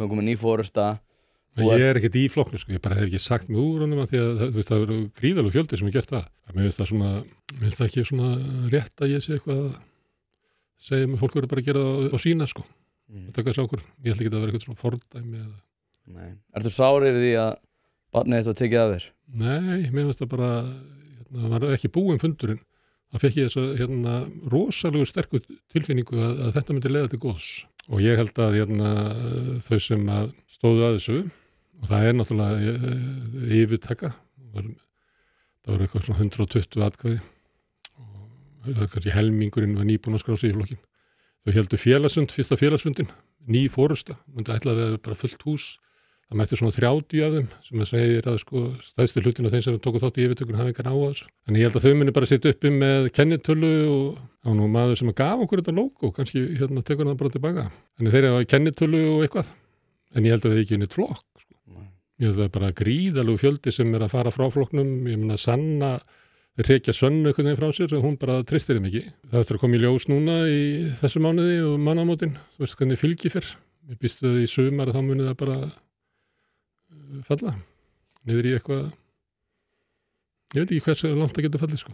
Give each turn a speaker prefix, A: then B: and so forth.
A: komið ný forysta.
B: Ég ekkert í flokknu, sko. Ég bara hef ekki sagt mig úr honum að því að það verður gríðalegu fjöldi sem er gert það. Mér finnst það ekki svona rétt að ég sé eitthvað að segja með fólk verður bara að gera það á sína, sko. Þetta er sákur. Ég held ekki að það vera eitthvað svona fordæmi eða.
A: Nei. Ertu sárið við því að barnið þetta tekið af þér?
B: Nei, mér finnst það bara, var ekki búinn fundurinn. Það fekk ég þessa rosalegu sterku tilfinningu að þetta myndi leiða til góðs. Og ég held að þau sem stóðu að þessu, og það er náttúrulega yfirtaka, það var eitthvað svona 120 atkvæði og kannski helmingurinn var nýbúinn að skrá sig í flokkin. Þau héldu félagsfund, fyrsta félagsfundin, ný forysta, myndi ætlaði að vera bara fullt hús. Það mætti svona 30 af þeim sem að segir að sko stæðstu hlutin af þeim sem tóku þátt í yfirtökun hafa engan á þessu. En ég held að þau muni bara sitja uppi með kennitölu og á nú maður sem gaf okkur þetta logo, kannski tekur það bara tilbaka. Þannig þeir hafa kennitölu og eitthvað. En ég held að það ekki neitt flokk. Sko. Ég held að það er bara gríðalegu fjöldi sem er að fara frá flokknum. Ég meina Sanna rekja Sönnu einhvern veginn frá sér og hún bara treystir þeim ekki. Það eftir að koma í ljós núna í þessu mánuði og mánaðamótin. Þú veist hvernig fylgi fer. Ég býst að í sumar þá muni það bara falla niður í eitthvað, ég veit ekki hversu langt það getur fallið, sko.